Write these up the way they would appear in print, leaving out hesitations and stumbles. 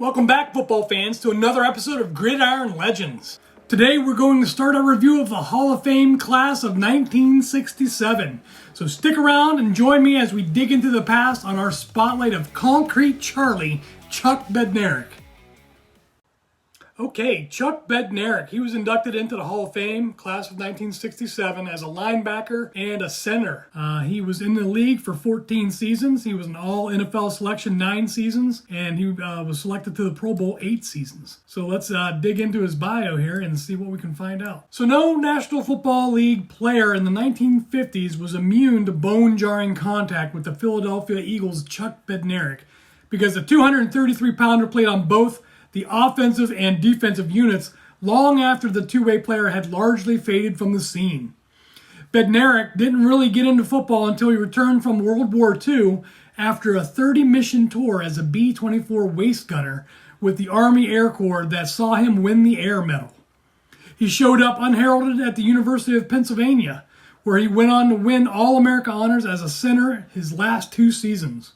Welcome back, football fans, to another episode of Gridiron Legends. Today we're going to start our review of the Hall of Fame class of 1967. So stick around and join me as we dig into the past on our spotlight of Concrete Charlie, Chuck Bednarik. Okay, Chuck Bednarik. He was inducted into the Hall of Fame, class of 1967, as a linebacker and a center. He was in the league for 14 seasons. He was an all-NFL selection 9 seasons, and he was selected to the Pro Bowl 8 seasons. So let's dig into his bio here and see what we can find out. So no National Football League player in the 1950s was immune to bone-jarring contact with the Philadelphia Eagles' Chuck Bednarik, because the 233-pounder played on both the offensive and defensive units long after the two-way player had largely faded from the scene. Bednarik didn't really get into football until he returned from World War II after a 30-mission tour as a B-24 waist gunner with the Army Air Corps that saw him win the Air Medal. He showed up unheralded at the University of Pennsylvania, where he went on to win All-America honors as a center his last 2 seasons.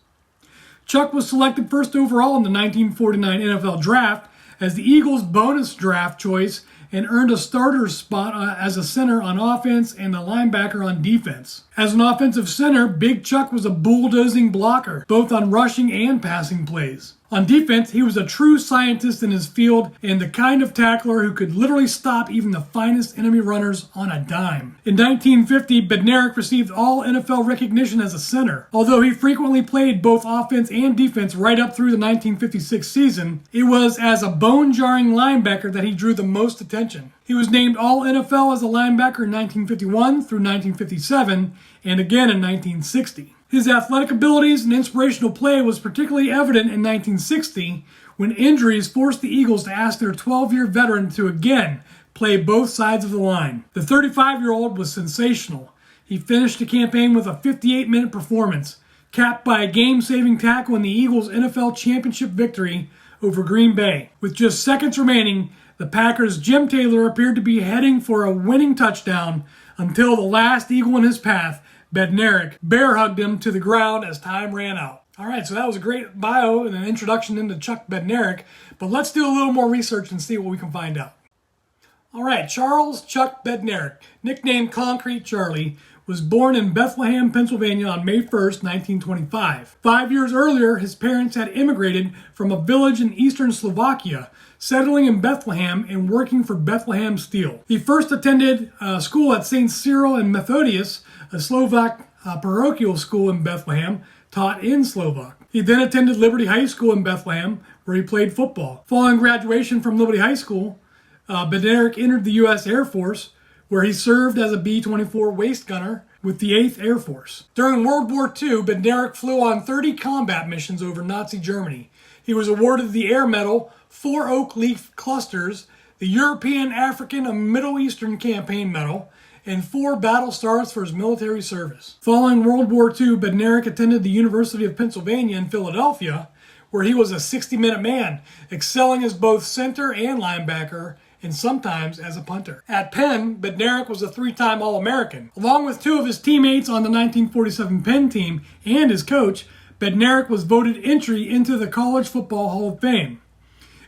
Chuck was selected first overall in the 1949 NFL Draft as the Eagles' bonus draft choice and earned a starter spot as a center on offense and a linebacker on defense. As an offensive center, Big Chuck was a bulldozing blocker, both on rushing and passing plays. On defense, he was a true scientist in his field and the kind of tackler who could literally stop even the finest enemy runners on a dime. In 1950, Bednarik received all NFL recognition as a center. Although he frequently played both offense and defense right up through the 1956 season, it was as a bone-jarring linebacker that he drew the most attention. He was named All-NFL as a linebacker in 1951 through 1957 and again in 1960. His athletic abilities and inspirational play was particularly evident in 1960 when injuries forced the Eagles to ask their 12-year veteran to again play both sides of the line. The 35-year-old was sensational. He finished the campaign with a 58-minute performance, capped by a game-saving tackle in the Eagles' NFL championship victory over Green Bay. With just seconds remaining, the Packers' Jim Taylor appeared to be heading for a winning touchdown until the last Eagle in his path, Bednarik, bear hugged him to the ground as time ran out. All right, so that was a great bio and an introduction into Chuck Bednarik, but let's do a little more research and see what we can find out. All right, Charles Chuck Bednarik, nicknamed Concrete Charlie, was born in Bethlehem, Pennsylvania on May 1st, 1925. 5 years earlier, his parents had immigrated from a village in eastern Slovakia, settling in Bethlehem and working for Bethlehem Steel. He first attended school at St. Cyril and Methodius, a Slovak parochial school in Bethlehem, taught in Slovak. He then attended Liberty High School in Bethlehem, where he played football. Following graduation from Liberty High School, Bednarik entered the U.S. Air Force, where he served as a B-24 waist gunner with the 8th Air Force. During World War II, Bednarik flew on 30 combat missions over Nazi Germany. He was awarded the Air Medal, 4 Oak Leaf Clusters, the European, African, and Middle Eastern Campaign Medal, and 4 battle stars for his military service. Following World War II, Bednarik attended the University of Pennsylvania in Philadelphia, where he was a 60-minute man, excelling as both center and linebacker, and sometimes as a punter. At Penn, Bednarik was a 3-time All-American. Along with 2 of his teammates on the 1947 Penn team and his coach, Bednarik was voted entry into the College Football Hall of Fame.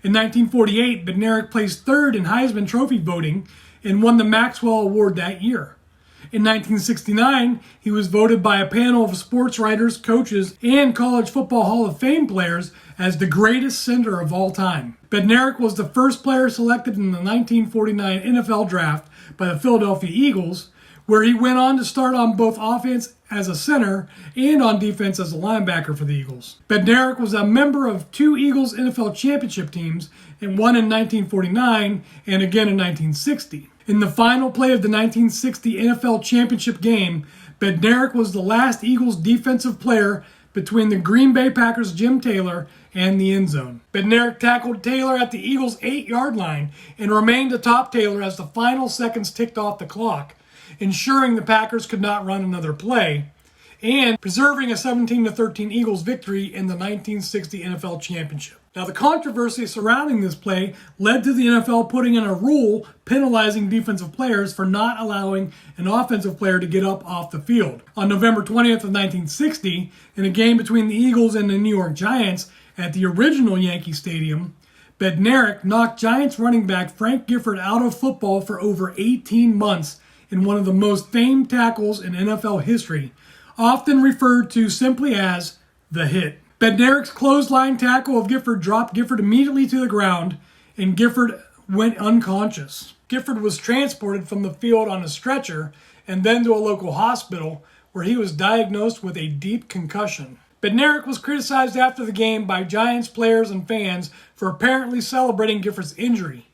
In 1948, Bednarik placed 3rd in Heisman Trophy voting and won the Maxwell Award that year. In 1969, he was voted by a panel of sports writers, coaches, and College Football Hall of Fame players as the greatest center of all time. Bednarik was the first player selected in the 1949 NFL Draft by the Philadelphia Eagles, where he went on to start on both offense as a center and on defense as a linebacker for the Eagles. Bednarik was a member of 2 Eagles NFL championship teams, and one in 1949 and again in 1960. In the final play of the 1960 NFL championship game, Bednarik was the last Eagles defensive player between the Green Bay Packers' Jim Taylor and the end zone. Bednarik tackled Taylor at the Eagles' 8-yard line and remained atop Taylor as the final seconds ticked off the clock, ensuring the Packers could not run another play, and preserving a 17-13 Eagles victory in the 1960 NFL Championship. Now, the controversy surrounding this play led to the NFL putting in a rule penalizing defensive players for not allowing an offensive player to get up off the field. On November 20th of 1960, in a game between the Eagles and the New York Giants, At the original Yankee Stadium, Bednarik knocked Giants running back Frank Gifford out of football for over 18 months in one of the most famed tackles in NFL history, often referred to simply as the hit. Bednarik's clothesline tackle of Gifford dropped Gifford immediately to the ground, and Gifford went unconscious. Gifford was transported from the field on a stretcher and then to a local hospital where he was diagnosed with a deep concussion. Bednarik was criticized after the game by Giants players and fans for apparently celebrating Gifford's injury.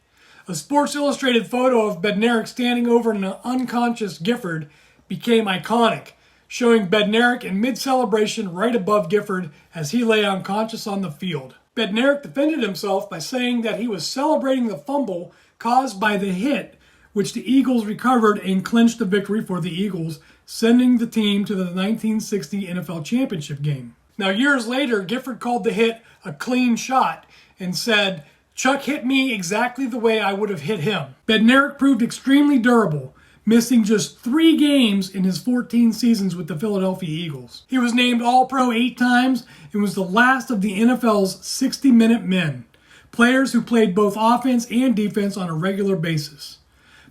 A Sports Illustrated photo of Bednarik standing over an unconscious Gifford became iconic, showing Bednarik in mid-celebration right above Gifford as he lay unconscious on the field. Bednarik defended himself by saying that he was celebrating the fumble caused by the hit, which the Eagles recovered and clinched the victory for the Eagles, sending the team to the 1960 NFL Championship game. Now, years later, Gifford called the hit a clean shot and said, "Chuck hit me exactly the way I would have hit him." Bednarik proved extremely durable, missing just 3 games in his 14 seasons with the Philadelphia Eagles. He was named All-Pro 8 times and was the last of the NFL's 60-minute men, players who played both offense and defense on a regular basis.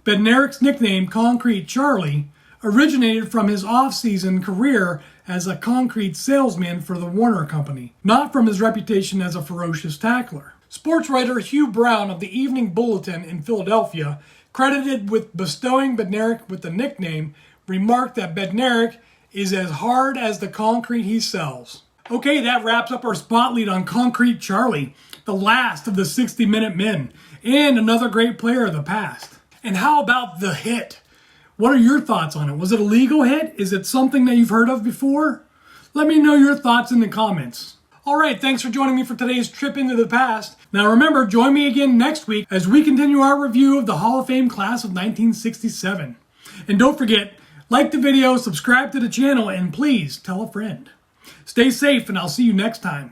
Bednarik's nickname, Concrete Charlie, originated from his off-season career as a concrete salesman for the Warner Company, not from his reputation as a ferocious tackler. Sports writer Hugh Brown of the Evening Bulletin in Philadelphia, credited with bestowing Bednarik with the nickname, remarked that Bednarik is as hard as the concrete he sells. Okay, that wraps up our spot lead on Concrete Charlie, the last of the 60-minute men, and another great player of the past. And how about the hit? What are your thoughts on it? Was it a legal hit? Is it something that you've heard of before? Let me know your thoughts in the comments. All right, thanks for joining me for today's trip into the past. Now remember, join me again next week as we continue our review of the Hall of Fame class of 1967. And don't forget, like the video, subscribe to the channel, and please tell a friend. Stay safe, and I'll see you next time.